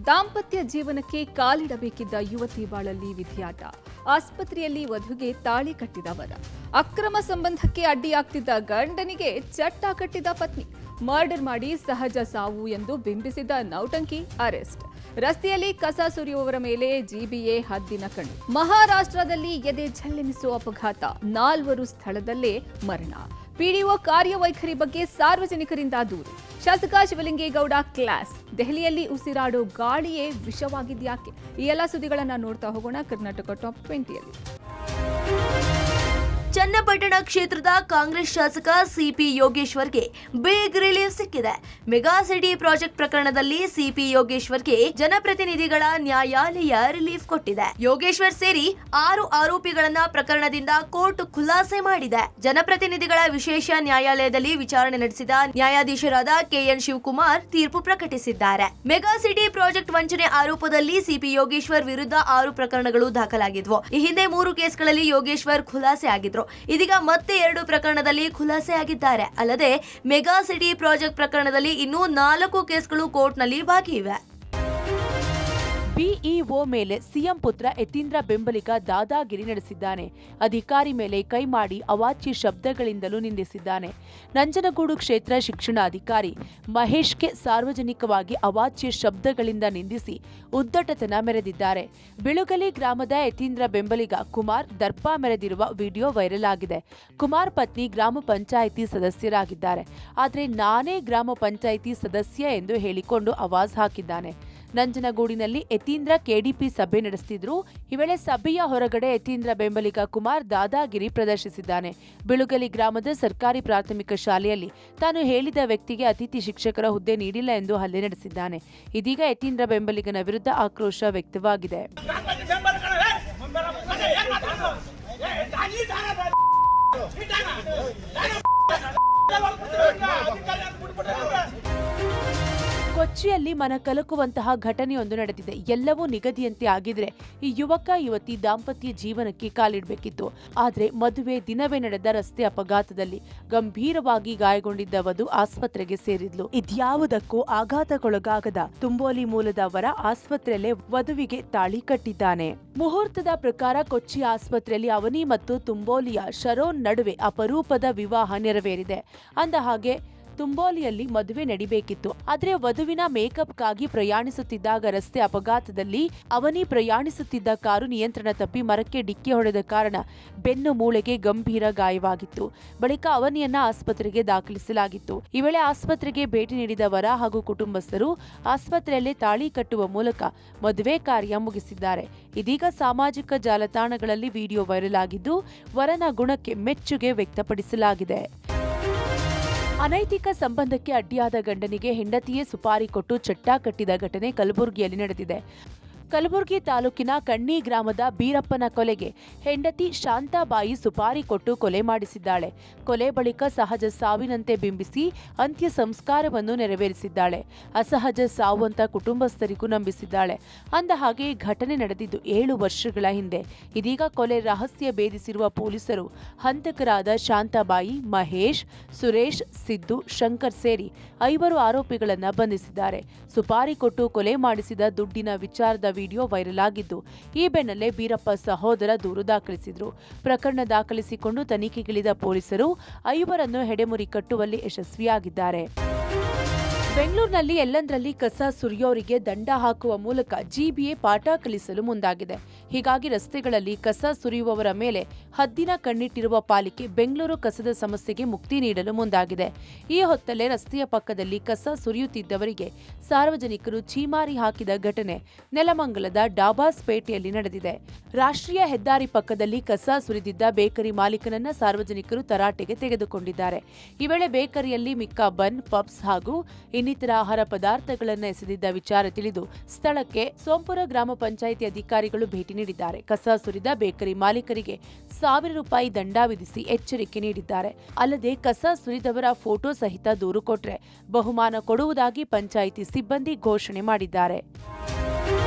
ದಾಂಪತ್ಯ ಜೀವನಕ್ಕೆ ಕಾಲಿಡಬೇಕಿದ್ದ ಯುವತಿ ಬಾಳಲ್ಲಿ ವಿಧಿಯಾಟ. ಆಸ್ಪತ್ರೆಯಲ್ಲಿ ವಧುವಿಗೆ ತಾಳಿ ಕಟ್ಟಿದ ವರ. ಅಕ್ರಮ ಸಂಬಂಧಕ್ಕೆ ಅಡ್ಡಿಯಾಗ್ತಿದ್ದ ಗಂಡನಿಗೆ ಚಟ್ಟ ಕಟ್ಟಿದ ಪತ್ನಿ. ಮರ್ಡರ್ ಮಾಡಿ ಸಹಜ ಸಾವು ಎಂದು ಬಿಂಬಿಸಿದ ನೌಟಂಕಿ ಅರೆಸ್ಟ್. ರಸ್ತೆಯಲ್ಲಿ ಕಸ ಸುರಿಯುವವರ ಮೇಲೆ ಜಿಬಿಎ ಹದ್ದಿನ ಕಣ್ಣು. ಮಹಾರಾಷ್ಟ್ರದಲ್ಲಿ ಎದೆ ಝಲ್ಲೆನಿಸುವ ಅಪಘಾತ. 4 ಸ್ಥಳದಲ್ಲೇ ಮರಣ. ಪಿಡಿಒ ಕಾರ್ಯವೈಖರಿ ಬಗ್ಗೆ ಸಾರ್ವಜನಿಕರಿಂದ ದೂರು. ಶಾಸಕ ಶಿವಲಿಂಗೇಗೌಡ ಕ್ಲಾಸ್. ದೆಹಲಿಯಲ್ಲಿ ಉಸಿರಾಡೋ ಗಾಳಿಯೇ ವಿಷವಾಗಿದ್ಯಾಕೆ? ಈ ಎಲ್ಲ ಸುದ್ದಿಗಳನ್ನ ನೋಡ್ತಾ ಹೋಗೋಣ ಕರ್ನಾಟಕ ಟಾಪ್ 20ಯಲ್ಲಿ. ಚನ್ನಪಟ್ಟಣ ಕ್ಷೇತ್ರದ ಕಾಂಗ್ರೆಸ್ ಶಾಸಕ ಸಿಪಿ ಯೋಗೇಶ್ವರ್ಗೆ ಬಿಗ್ ರಿಲೀಫ್ ಸಿಕ್ಕಿದೆ. ಮೆಗಾ ಸಿಟಿ ಪ್ರಾಜೆಕ್ಟ್ ಪ್ರಕರಣದಲ್ಲಿ ಸಿಪಿ ಯೋಗೇಶ್ವರ್ಗೆ ಜನಪ್ರತಿನಿಧಿಗಳ ನ್ಯಾಯಾಲಯ ರಿಲೀಫ್ ಕೊಟ್ಟಿದೆ. ಯೋಗೇಶ್ವರ್ ಸೇರಿ 6 ಆರೋಪಿಗಳನ್ನ ಪ್ರಕರಣದಿಂದ ಕೋರ್ಟ್ ಖುಲಾಸೆ ಮಾಡಿದೆ. ಜನಪ್ರತಿನಿಧಿಗಳ ವಿಶೇಷ ನ್ಯಾಯಾಲಯದಲ್ಲಿ ವಿಚಾರಣೆ ನಡೆಸಿದ ನ್ಯಾಯಾಧೀಶರಾದ ಕೆಎನ್ ಶಿವಕುಮಾರ್ ತೀರ್ಪು ಪ್ರಕಟಿಸಿದ್ದಾರೆ. ಮೆಗಾ ಸಿಟಿ ಪ್ರಾಜೆಕ್ಟ್ ವಂಚನೆ ಆರೋಪದಲ್ಲಿ ಸಿಪಿ ಯೋಗೇಶ್ವರ್ ವಿರುದ್ಧ 6 ಪ್ರಕರಣಗಳು ದಾಖಲಾಗಿದ್ವು. ಈ ಹಿಂದೆ 3 ಕೇಸ್ಗಳಲ್ಲಿ ಯೋಗೇಶ್ವರ್ ಖುಲಾಸೆ ಆಗಿದ್ರು. ಇದೀಗ ಮತ್ತೆ 2 ಪ್ರಕರಣದಲ್ಲಿ ಖುಲಾಸೆ ಆಗಿದ್ದಾರೆ. ಅಲ್ಲದೆ ಮೆಗಾ ಸಿಟಿ ಪ್ರಾಜೆಕ್ಟ್ ಪ್ರಕರಣದಲ್ಲಿ ಇನ್ನೂ 4 ಕೇಸ್ಗಳು ಕೋರ್ಟ್ನಲ್ಲಿ ಬಾಕಿ ಇವೆ. ಬಿಇಒ ಮೇಲೆ ಸಿಎಂ ಪುತ್ರ ಯತೀಂದ್ರ ಬೆಂಬಲಿಗ ದಾದಾಗಿರಿ ನಡೆಸಿದ್ದಾನೆ. ಅಧಿಕಾರಿ ಮೇಲೆ ಕೈ ಮಾಡಿ ಅವಾಚ್ಯ ಶಬ್ದಗಳಿಂದಲೂ ನಿಂದಿಸಿದ್ದಾನೆ. ನಂಜನಗೂಡು ಕ್ಷೇತ್ರ ಶಿಕ್ಷಣಾಧಿಕಾರಿ ಮಹೇಶ್ಗೆ ಸಾರ್ವಜನಿಕವಾಗಿ ಅವಾಚ್ಯ ಶಬ್ದಗಳಿಂದ ನಿಂದಿಸಿ ಉದ್ದಟತನ ಮೆರೆದಿದ್ದಾರೆ. ಬಿಳುಗಲಿ ಗ್ರಾಮದ ಯತೀಂದ್ರ ಬೆಂಬಲಿಗ ಕುಮಾರ್ ದರ್ಪ ಮೆರೆದಿರುವ ವಿಡಿಯೋ ವೈರಲ್ ಆಗಿದೆ. ಕುಮಾರ್ ಪತ್ನಿ ಗ್ರಾಮ ಪಂಚಾಯಿತಿ ಸದಸ್ಯರಾಗಿದ್ದಾರೆ. ಆದರೆ ನಾನೇ ಗ್ರಾಮ ಪಂಚಾಯಿತಿ ಸದಸ್ಯ ಎಂದು ಹೇಳಿಕೊಂಡು ಆವಾಜ್ ಹಾಕಿದ್ದಾನೆ. ನಂಜನಗೂಡಿನಲ್ಲಿ ಯತೀಂದ್ರ ಕೆಡಿಪಿ ಸಭೆ ನಡೆಸುತ್ತಿದ್ರು. ಈ ವೇಳೆ ಸಭೆಯ ಹೊರಗಡೆ ಯತೀಂದ್ರ ಬೆಂಬಲಿಗ ಕುಮಾರ್ ದಾದಾಗಿರಿ ಪ್ರದರ್ಶಿಸಿದ್ದಾನೆ. ಬಿಳುಗಲಿ ಗ್ರಾಮದ ಸರ್ಕಾರಿ ಪ್ರಾಥಮಿಕ ಶಾಲೆಯಲ್ಲಿ ತಾನು ಹೇಳಿದ ವ್ಯಕ್ತಿಗೆ ಅತಿಥಿ ಶಿಕ್ಷಕರ ಹುದ್ದೆ ನೀಡಿಲ್ಲ ಎಂದು ಹಲ್ಲೆ ನಡೆಸಿದ್ದಾನೆ. ಇದೀಗ ಯತೀಂದ್ರ ಬೆಂಬಲಿಗನ ವಿರುದ್ಧ ಆಕ್ರೋಶ ವ್ಯಕ್ತವಾಗಿದೆ. ಕೊಚ್ಚಿಯಲ್ಲಿ ಮನ ಕಲಕುವಂತಹ ಘಟನೆಯೊಂದು ನಡೆದಿದೆ. ಎಲ್ಲವೂ ನಿಗದಿಯಂತೆ ಆಗಿದ್ರೆ ಈ ಯುವಕ ಯುವತಿ ದಾಂಪತ್ಯ ಜೀವನಕ್ಕೆ ಕಾಲಿಡಬೇಕಿತ್ತು. ಆದರೆ ಮದುವೆ ದಿನವೇ ನಡೆದ ರಸ್ತೆ ಅಪಘಾತದಲ್ಲಿ ಗಂಭೀರವಾಗಿ ಗಾಯಗೊಂಡಿದ್ದ ವಧು ಆಸ್ಪತ್ರೆಗೆ ಸೇರಿದ್ಲು. ಇದ್ಯಾವುದಕ್ಕೂ ಆಘಾತಕ್ಕೊಳಗಾಗದ ತುಂಬೋಲಿ ಮೂಲದ ವರ ಆಸ್ಪತ್ರೆಯಲ್ಲೇ ವಧುವಿಗೆ ತಾಳಿ ಕಟ್ಟಿದ್ದಾನೆ. ಮುಹೂರ್ತದ ಪ್ರಕಾರ ಕೊಚ್ಚಿ ಆಸ್ಪತ್ರೆಯಲ್ಲಿ ಅವನಿ ಮತ್ತು ತುಂಬೋಲಿಯ ಶರೋನ್ ನಡುವೆ ಅಪರೂಪದ ವಿವಾಹ ನೆರವೇರಿದೆ. ಅಂದ ಹಾಗೆ ತುಂಬೋಲಿಯಲ್ಲಿ ಮದುವೆ ನಡಿಬೇಕಿತ್ತು. ಆದರೆ ವಧುವಿನ ಮೇಕಪ್ಗಾಗಿ ಪ್ರಯಾಣಿಸುತ್ತಿದ್ದಾಗ ರಸ್ತೆ ಅಪಘಾತದಲ್ಲಿ ಅವನಿ ಪ್ರಯಾಣಿಸುತ್ತಿದ್ದ ಕಾರು ನಿಯಂತ್ರಣ ತಪ್ಪಿ ಮರಕ್ಕೆ ಡಿಕ್ಕಿ ಹೊಡೆದ ಕಾರಣ ಬೆನ್ನು ಮೂಳೆಗೆ ಗಂಭೀರ ಗಾಯವಾಗಿತ್ತು. ಬಳಿಕ ಅವನಿಯನ್ನ ಆಸ್ಪತ್ರೆಗೆ ದಾಖಲಿಸಲಾಗಿತ್ತು. ಈ ವೇಳೆ ಆಸ್ಪತ್ರೆಗೆ ಭೇಟಿ ನೀಡಿದ ವರ ಹಾಗೂ ಕುಟುಂಬಸ್ಥರು ಆಸ್ಪತ್ರೆಯಲ್ಲೇ ತಾಳಿ ಕಟ್ಟುವ ಮೂಲಕ ಮದುವೆ ಕಾರ್ಯ ಮುಗಿಸಿದ್ದಾರೆ. ಇದೀಗ ಸಾಮಾಜಿಕ ಜಾಲತಾಣಗಳಲ್ಲಿ ವಿಡಿಯೋ ವೈರಲ್ ಆಗಿದ್ದು ವರನ ಗುಣಕ್ಕೆ ಮೆಚ್ಚುಗೆ ವ್ಯಕ್ತಪಡಿಸಲಾಗಿದೆ. ಅನೈತಿಕ ಸಂಬಂಧಕ್ಕೆ ಅಡ್ಡಿಯಾದ ಗಂಡನಿಗೆ ಹೆಂಡತಿಯೇ ಸುಪಾರಿ ಕೊಟ್ಟು ಚಟ್ಟ ಕಟ್ಟಿದ ಘಟನೆ ಕಲಬುರಗಿಯಲ್ಲಿ ನಡೆದಿದೆ. ಕಲಬುರಗಿ ತಾಲೂಕಿನ ಕಣ್ಣಿ ಗ್ರಾಮದ ಬೀರಪ್ಪನ ಕೊಲೆಗೆ ಹೆಂಡತಿ ಶಾಂತಾಬಾಯಿ ಸುಪಾರಿ ಕೊಟ್ಟು ಕೊಲೆ ಮಾಡಿಸಿದ್ದಾಳೆ. ಕೊಲೆ ಬಳಿಕ ಸಹಜ ಸಾವಿನಂತೆ ಬಿಂಬಿಸಿ ಅಂತ್ಯ ಸಂಸ್ಕಾರವನ್ನು ನೆರವೇರಿಸಿದ್ದಾಳೆ. ಅಸಹಜ ಸಾವು ಅಂತ ಕುಟುಂಬಸ್ಥರಿಗೂ ನಂಬಿಸಿದ್ದಾಳೆ. ಅಂದ ಹಾಗೆ ಘಟನೆ ನಡೆದಿದ್ದು 7 ವರ್ಷಗಳ ಹಿಂದೆ. ಇದೀಗ ಕೊಲೆ ರಹಸ್ಯ ಭೇದಿಸಿರುವ ಪೊಲೀಸರು ಹಂತಕರಾದ ಶಾಂತಾಬಾಯಿ, ಮಹೇಶ್, ಸುರೇಶ್, ಸಿದ್ದು, ಶಂಕರ್ ಸೇರಿ 5 ಆರೋಪಿಗಳನ್ನ ಬಂಧಿಸಿದ್ದಾರೆ. ಸುಪಾರಿ ಕೊಟ್ಟು ಕೊಲೆ ಮಾಡಿಸಿದ ದುಡ್ಡಿನ ವಿಚಾರದ ವಿಡಿಯೋ ವೈರಲ್ ಆಗಿದ್ದು ಈ ಬೆನ್ನಲ್ಲೇ ಬೀರಪ್ಪ ಸಹೋದರ ದೂರು ದಾಖಲಿಸಿದ್ರು. ಪ್ರಕರಣ ದಾಖಲಿಸಿಕೊಂಡು ತನಿಖೆಗಿಳಿದ ಪೊಲೀಸರು 5ರನ್ನು ಹೆಡೆಮುರಿ ಕಟ್ಟುವಲ್ಲಿ ಯಶಸ್ವಿಯಾಗಿದ್ದಾರೆ. ಬೆಂಗಳೂರಿನಲ್ಲಿ ಎಲ್ಲಂದರಲ್ಲಿ ಕಸ ಸುರಿಯೋರಿಗೆ ದಂಡ ಹಾಕುವ ಮೂಲಕ ಜಿಬಿಎ ಪಾಠ ಕಲಿಸಲು ಮುಂದಾಗಿದೆ. ಹೀಗಾಗಿ ರಸ್ತೆಗಳಲ್ಲಿ ಕಸ ಸುರಿಯುವವರ ಮೇಲೆ ಹದ್ದಿನ ಕಣ್ಣಿಟ್ಟಿರುವ ಪಾಲಿಕೆ ಬೆಂಗಳೂರು ಕಸದ ಸಮಸ್ಯೆಗೆ ಮುಕ್ತಿ ನೀಡಲು ಮುಂದಾಗಿದೆ. ಈ ಹೊತ್ತಲ್ಲೇ ರಸ್ತೆಯ ಪಕ್ಕದಲ್ಲಿ ಕಸ ಸುರಿಯುತ್ತಿದ್ದವರಿಗೆ ಸಾರ್ವಜನಿಕರು ಛೀಮಾರಿ ಹಾಕಿದ ಘಟನೆ ನೆಲಮಂಗಲದ ಡಾಬಾಸ್ಪೇಟೆಯಲ್ಲಿ ನಡೆದಿದೆ. ರಾಷ್ಟ್ರೀಯ ಹೆದ್ದಾರಿ ಪಕ್ಕದಲ್ಲಿ ಕಸ ಸುರಿದಿದ್ದ ಬೇಕರಿ ಮಾಲೀಕನನ್ನ ಸಾರ್ವಜನಿಕರು ತರಾಟೆಗೆ ತೆಗೆದುಕೊಂಡಿದ್ದಾರೆ. ಈ ವೇಳೆ ಬೇಕರಿಯಲ್ಲಿ ಮಿಕ್ಕ ಬನ್, ಪಬ್ಸ್ ಹಾಗೂ ಇನ್ನಿತರ ಆಹಾರ ಪದಾರ್ಥಗಳನ್ನು ಎಸೆದಿದ್ದ ವಿಚಾರ ತಿಳಿದು ಸ್ಥಳಕ್ಕೆ ಸೋಂಪುರ ಗ್ರಾಮ ಪಂಚಾಯಿತಿ ಅಧಿಕಾರಿಗಳು ಭೇಟಿ ನೀಡಿದ್ದಾರೆ. ಕಸ ಸುರಿದ ಬೇಕರಿ ಮಾಲೀಕರಿಗೆ 1000 ರೂಪಾಯಿ ದಂಡ ವಿಧಿಸಿ ಎಚ್ಚರಿಕೆ ನೀಡಿದ್ದಾರೆ. ಅಲ್ಲದೆ ಕಸ ಸುರಿದವರ ಫೋಟೋ ಸಹಿತ ದೂರು ಕೊಟ್ಟರೆ ಬಹುಮಾನ ಕೊಡುವುದಾಗಿ ಪಂಚಾಯಿತಿ ಸಿಬ್ಬಂದಿ ಘೋಷಣೆ ಮಾಡಿದ್ದಾರೆ.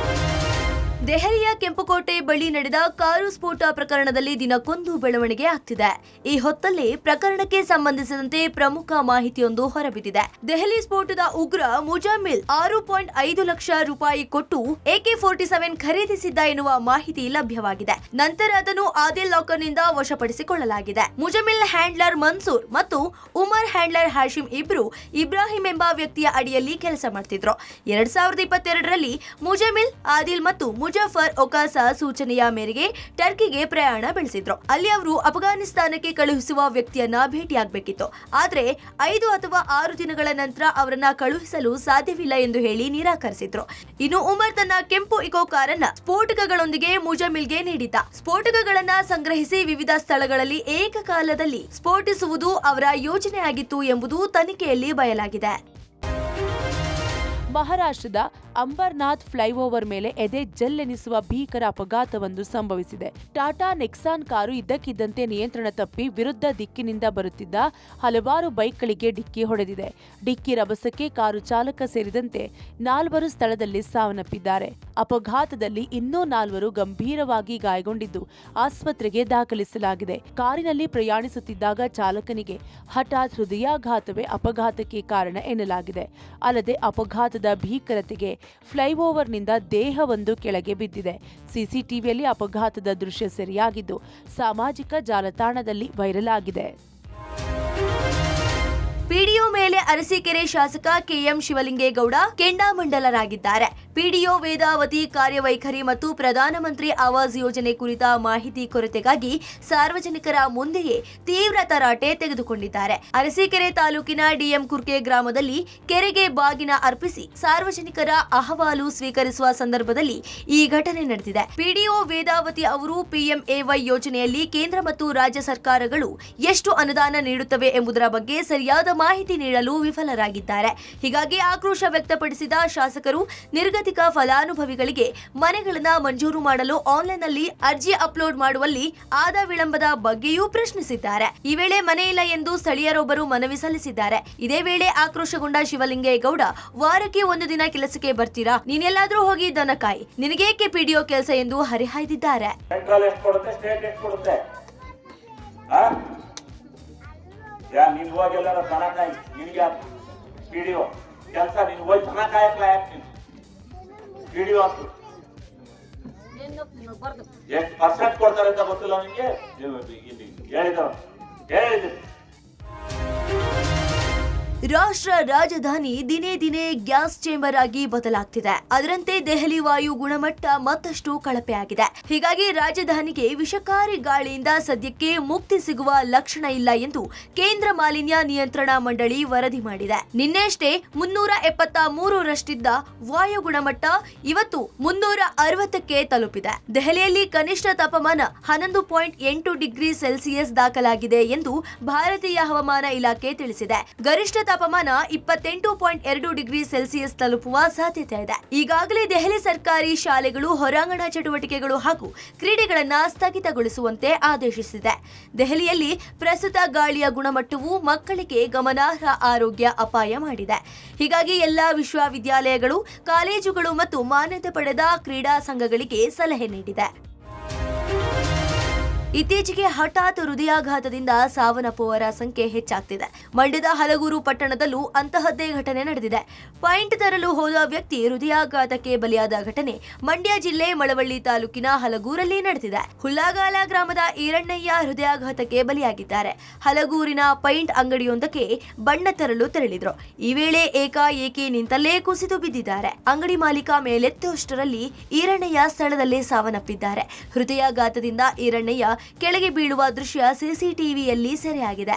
ದೆಹಲಿಯ ಕೆಂಪುಕೋಟೆ ಬಳಿ ನಡೆದ ಕಾರು ಸ್ಫೋಟ ಪ್ರಕರಣದಲ್ಲಿ ದಿನಕ್ಕೊಂದು ಬೆಳವಣಿಗೆ ಆಗ್ತಿದೆ. ಈ ಹೊತ್ತಲ್ಲಿ ಪ್ರಕರಣಕ್ಕೆ ಸಂಬಂಧಿಸಿದಂತೆ ಪ್ರಮುಖ ಮಾಹಿತಿಯೊಂದು ಹೊರಬಿದ್ದಿದೆ. ದೆಹಲಿ ಸ್ಫೋಟದ ಉಗ್ರ ಮುಜಾಮಿಲ್ 6.5 ಲಕ್ಷ ರೂಪಾಯಿ ಕೊಟ್ಟು AK-47 ಖರೀದಿಸಿದ್ದ ಎನ್ನುವ ಮಾಹಿತಿ ಲಭ್ಯವಾಗಿದೆ. ನಂತರ ಅದನ್ನು ಆದಿಲ್ ಲಾಕರ್ನಿಂದ ವಶಪಡಿಸಿಕೊಳ್ಳಲಾಗಿದೆ. ಮುಜಾಮಿಲ್ ಹ್ಯಾಂಡ್ಲರ್ ಮನ್ಸೂರ್ ಮತ್ತು ಉಮರ್ ಹ್ಯಾಂಡ್ಲರ್ ಹಾಶಿಂ ಇಬ್ರು ಇಬ್ರಾಹಿಂ ಎಂಬ ವ್ಯಕ್ತಿಯ ಅಡಿಯಲ್ಲಿ ಕೆಲಸ ಮಾಡ್ತಿದ್ರು. 2022ರಲ್ಲಿ ಮುಜಾಮಿಲ್, ಆದಿಲ್ ಮತ್ತು ಮುಜಫರ್ ಒಕಾಸಾ ಸೂಚನೆಯ ಮೇರೆಗೆ ಟರ್ಕಿಗೆ ಪ್ರಯಾಣ ಬೆಳೆಸಿದ್ರು. ಅಲ್ಲಿ ಅವರು ಅಫ್ಘಾನಿಸ್ತಾನಕ್ಕೆ ಕಳುಹಿಸುವ ವ್ಯಕ್ತಿಯನ್ನ ಭೇಟಿಯಾಗಬೇಕಿತ್ತು. ಆದ್ರೆ 5 ಅಥವಾ 6 ದಿನಗಳ ನಂತರ ಅವರನ್ನ ಕಳುಹಿಸಲು ಸಾಧ್ಯವಿಲ್ಲ ಎಂದು ಹೇಳಿ ನಿರಾಕರಿಸಿದ್ರು. ಇನ್ನು ಉಮರ್ ತನ್ನ ಕೆಂಪು ಇಕೋ ಕಾರನ್ನ ಸ್ಫೋಟಕಗಳೊಂದಿಗೆ ಮುಜಮಿಲ್ಗೆ ನೀಡಿದ್ದ. ಸ್ಫೋಟಕಗಳನ್ನ ಸಂಗ್ರಹಿಸಿ ವಿವಿಧ ಸ್ಥಳಗಳಲ್ಲಿ ಏಕಕಾಲದಲ್ಲಿ ಸ್ಫೋಟಿಸುವುದು ಅವರ ಯೋಜನೆಯಾಗಿತ್ತು ಎಂಬುದು ತನಿಖೆಯಲ್ಲಿ ಬಯಲಾಗಿದೆ. ಮಹಾರಾಷ್ಟ್ರದ ಅಂಬರ್ನಾಥ್ ಫ್ಲೈಓವರ್ ಮೇಲೆ ಎದೆ ಜಲ್ಲೆನಿಸುವ ಭೀಕರ ಅಪಘಾತವೊಂದು ಸಂಭವಿಸಿದೆ. ಟಾಟಾ ನೆಕ್ಸಾನ್ ಕಾರು ಇದ್ದಕ್ಕಿದ್ದಂತೆ ನಿಯಂತ್ರಣ ತಪ್ಪಿ ವಿರುದ್ಧ ದಿಕ್ಕಿನಿಂದ ಬರುತ್ತಿದ್ದ ಹಲವಾರು ಬೈಕ್ಗಳಿಗೆ ಡಿಕ್ಕಿ ಹೊಡೆದಿದೆ. ಡಿಕ್ಕಿ ರಭಸಕ್ಕೆ ಕಾರು ಚಾಲಕ ಸೇರಿದಂತೆ 4 ಸ್ಥಳದಲ್ಲಿ ಸಾವನ್ನಪ್ಪಿದ್ದಾರೆ. ಅಪಘಾತದಲ್ಲಿ ಇನ್ನೂ 4 ಗಂಭೀರವಾಗಿ ಗಾಯಗೊಂಡಿದ್ದು ಆಸ್ಪತ್ರೆಗೆ ದಾಖಲಿಸಲಾಗಿದೆ. ಕಾರಿನಲ್ಲಿ ಪ್ರಯಾಣಿಸುತ್ತಿದ್ದಾಗ ಚಾಲಕನಿಗೆ ಹಠಾತ್ ಹೃದಯಾಘಾತವೇ ಅಪಘಾತಕ್ಕೆ ಕಾರಣ ಎನ್ನಲಾಗಿದೆ. ಅಲ್ಲದೆ ಅಪಘಾತದ ಭೀಕರತೆಗೆ ಫ್ಲೈಓವರ್ನಿಂದ ದೇಹವೊಂದು ಕೆಳಗೆ ಬಿದ್ದಿದೆ. ಸಿಸಿಟಿವಿಯಲ್ಲಿ ಅಪಘಾತದ ದೃಶ್ಯ ಸೆರೆಯಾಗಿದ್ದು ಸಾಮಾಜಿಕ ಜಾಲತಾಣದಲ್ಲಿ ವೈರಲ್ ಆಗಿದೆ. ಪಿಡಿಒ ಮೇಲೆ ಅರಸೀಕೆರೆ ಶಾಸಕ ಕೆಎಂ ಶಿವಲಿಂಗೇಗೌಡ ಕೆಂಡಾಮಂಡಲರಾಗಿದ್ದಾರೆ. ಪಿಡಿಒ ವೇದಾವತಿ ಕಾರ್ಯವೈಖರಿ ಮತ್ತು ಪ್ರಧಾನಮಂತ್ರಿ ಆವಾಸ್ ಯೋಜನೆ ಕುರಿತ ಮಾಹಿತಿ ಕೊರತೆಗಾಗಿ ಸಾರ್ವಜನಿಕರ ಮುಂದೆಯೇ ತೀವ್ರ ತರಾಟೆ ತೆಗೆದುಕೊಂಡಿದ್ದಾರೆ. ಅರಸೀಕೆರೆ ತಾಲೂಕಿನ ಡಿಎಂ ಕುರ್ಕೆ ಗ್ರಾಮದಲ್ಲಿ ಕೆರೆಗೆ ಬಾಗಿನ ಅರ್ಪಿಸಿ ಸಾರ್ವಜನಿಕರ ಅಹವಾಲು ಸ್ವೀಕರಿಸುವ ಸಂದರ್ಭದಲ್ಲಿ ಈ ಘಟನೆ ನಡೆದಿದೆ. ಪಿಡಿಒ ವೇದಾವತಿ ಅವರು PMAY ಯೋಜನೆಯಲ್ಲಿ ಕೇಂದ್ರ ಮತ್ತು ರಾಜ್ಯ ಸರ್ಕಾರಗಳು ಎಷ್ಟು ಅನುದಾನ ನೀಡುತ್ತವೆ ಎಂಬುದರ ಬಗ್ಗೆ ಸರಿಯಾದ ಮಾಹಿತಿ ನೀಡಲು ವಿಫಲರಾಗಿದ್ದಾರೆ. ಹೀಗಾಗಿ ಆಕ್ರೋಶ ವ್ಯಕ್ತಪಡಿಸಿದ ಶಾಸಕರು ನಿರ್ಗತಿಕ ಫಲಾನುಭವಿಗಳಿಗೆ ಮನೆಗಳನ್ನು ಮಂಜೂರು ಮಾಡಲು ಆನ್ಲೈನ್ನಲ್ಲಿ ಅರ್ಜಿ ಅಪ್ಲೋಡ್ ಮಾಡುವಲ್ಲಿ ಆದ ವಿಳಂಬದ ಬಗ್ಗೆಯೂ ಪ್ರಶ್ನಿಸಿದ್ದಾರೆ. ಈ ವೇಳೆ ಮನೆಯಿಲ್ಲ ಎಂದು ಸ್ಥಳೀಯರೊಬ್ಬರು ಮನವಿ ಸಲ್ಲಿಸಿದ್ದಾರೆ. ಇದೇ ವೇಳೆ ಆಕ್ರೋಶಗೊಂಡ ಶಿವಲಿಂಗೇಗೌಡ, ವಾರಕ್ಕೆ 1 ದಿನ ಕೆಲಸಕ್ಕೆ ಬರ್ತೀರಾ? ನೀನೆಲ್ಲಾದ್ರೂ ಹೋಗಿ ದನ ಕಾಯಿ, ನಿನಗೇಕೆ ಪಿಡಿಒ ಕೆಲಸ ಎಂದು ಹರಿಹಾಯ್ದಿದ್ದಾರೆ. ನೀನ್ ಹೋಗೆಲ್ಲ ದನ ಕಾಯಿ, ನಿನ್ಗೆ ಪಿಡಿಒ ಕೆಲಸ, ನೀನ್ ಹೋಗಿ ದನ ಕಾಯಕ್ ಯಾಕೆ ಪಿಡಿಒ ಅಂತ ಎಷ್ಟು ಪರ್ಸೆಂಟ್ ಕೊಡ್ತಾರೆ ಅಂತ ಗೊತ್ತಿಲ್ಲ ನಿಮ್ಗೆ. ಹೇಳಿದ್ರು ರಾಷ್ಟ್ರ ರಾಜಧಾನಿ ದಿನೇ ದಿನೇ ಗ್ಯಾಸ್ ಚೇಂಬರ್ ಆಗಿ ಬದಲಾಗ್ತಿದೆ. ಅದರಂತೆ ದೆಹಲಿ ವಾಯು ಗುಣಮಟ್ಟ ಮತ್ತಷ್ಟು ಕಳಪೆಯಾಗಿದೆ. ಹೀಗಾಗಿ ರಾಜಧಾನಿಗೆ ವಿಷಕಾರಿ ಗಾಳಿಯಿಂದ ಸದ್ಯಕ್ಕೆ ಮುಕ್ತಿ ಸಿಗುವ ಲಕ್ಷಣ ಇಲ್ಲ ಎಂದು ಕೇಂದ್ರ ಮಾಲಿನ್ಯ ನಿಯಂತ್ರಣ ಮಂಡಳಿ ವರದಿ ಮಾಡಿದೆ. ನಿನ್ನೆಷ್ಟೇ 373ರಷ್ಟಿದ್ದ ವಾಯು ಗುಣಮಟ್ಟ ಇವತ್ತು 360ಕ್ಕೆ ತಲುಪಿದೆ. ದೆಹಲಿಯಲ್ಲಿ ಕನಿಷ್ಠ ತಾಪಮಾನ 11.8 ಡಿಗ್ರಿ ಸೆಲ್ಸಿಯಸ್ ದಾಖಲಾಗಿದೆ ಎಂದು ಭಾರತೀಯ ಹವಾಮಾನ ಇಲಾಖೆ ತಿಳಿಸಿದೆ. ಗರಿಷ್ಠ ತಾಪಮಾನ 28.2 ಡಿಗ್ರಿ ಸೆಲ್ಸಿಯಸ್ ತಲುಪುವ ಸಾಧ್ಯತೆ ಇದೆ. ಈಗಾಗಲೇ ದೆಹಲಿ ಸರ್ಕಾರಿ ಶಾಲೆಗಳು ಹೊರಾಂಗಣ ಚಟುವಟಿಕೆಗಳು ಹಾಗೂ ಕ್ರೀಡೆಗಳನ್ನು ಸ್ಥಗಿತಗೊಳಿಸುವಂತೆ ಆದೇಶಿಸಿದೆ. ದೆಹಲಿಯಲ್ಲಿ ಪ್ರಸ್ತುತ ಗಾಳಿಯ ಗುಣಮಟ್ಟವು ಮಕ್ಕಳಿಗೆ ಗಮನಾರ್ಹ ಆರೋಗ್ಯ ಅಪಾಯ ಮಾಡಿದೆ. ಹೀಗಾಗಿ ಎಲ್ಲಾ ವಿಶ್ವವಿದ್ಯಾಲಯಗಳು, ಕಾಲೇಜುಗಳು ಮತ್ತು ಮಾನ್ಯತೆ ಪಡೆದ ಕ್ರೀಡಾ ಸಂಘಗಳಿಗೆ ಸಲಹೆ ನೀಡಿದೆ. ಇತ್ತೀಚೆಗೆ ಹಠಾತ್ ಹೃದಯಾಘಾತದಿಂದ ಸಾವನ್ನಪ್ಪುವವರ ಸಂಖ್ಯೆ ಹೆಚ್ಚಾಗ್ತಿದೆ. ಮಂಡ್ಯದ ಹಲಗೂರು ಪಟ್ಟಣದಲ್ಲೂ ಅಂತಹದ್ದೇ ಘಟನೆ ನಡೆದಿದೆ. ಪಾಯಿಂಟ್ ತರಲು ಹೋದ ವ್ಯಕ್ತಿ ಹೃದಯಾಘಾತಕ್ಕೆ ಬಲಿಯಾದ ಘಟನೆ ಮಂಡ್ಯ ಜಿಲ್ಲೆ ಮಳವಳ್ಳಿ ತಾಲೂಕಿನ ಹಲಗೂರಲ್ಲಿ ನಡೆದಿದೆ. ಹುಲ್ಲಾಗಾಲ ಗ್ರಾಮದ ಈರಣ್ಣಯ್ಯ ಹೃದಯಾಘಾತಕ್ಕೆ ಬಲಿಯಾಗಿದ್ದಾರೆ. ಹಲಗೂರಿನ ಪೈಂಟ್ ಅಂಗಡಿಯೊಂದಕ್ಕೆ ಬಣ್ಣ ತರಲು ತೆರಳಿದ್ರು. ಈ ವೇಳೆ ಏಕಾಏಕಿ ನಿಂತಲ್ಲೇ ಕುಸಿದು ಬಿದ್ದಿದ್ದಾರೆ. ಅಂಗಡಿ ಮಾಲೀಕ ಮೇಲೆತ್ತುವಷ್ಟರಲ್ಲಿ ಈರಣ್ಣಯ್ಯ ಸ್ಥಳದಲ್ಲೇ ಸಾವನ್ನಪ್ಪಿದ್ದಾರೆ. ಹೃದಯಾಘಾತದಿಂದ ಈರಣ್ಣಯ್ಯ ಕೆಳಗೆ ಬೀಳುವ ದೃಶ್ಯ ಸಿಸಿಟಿವಿಯಲ್ಲಿ ಸೆರೆಯಾಗಿದೆ.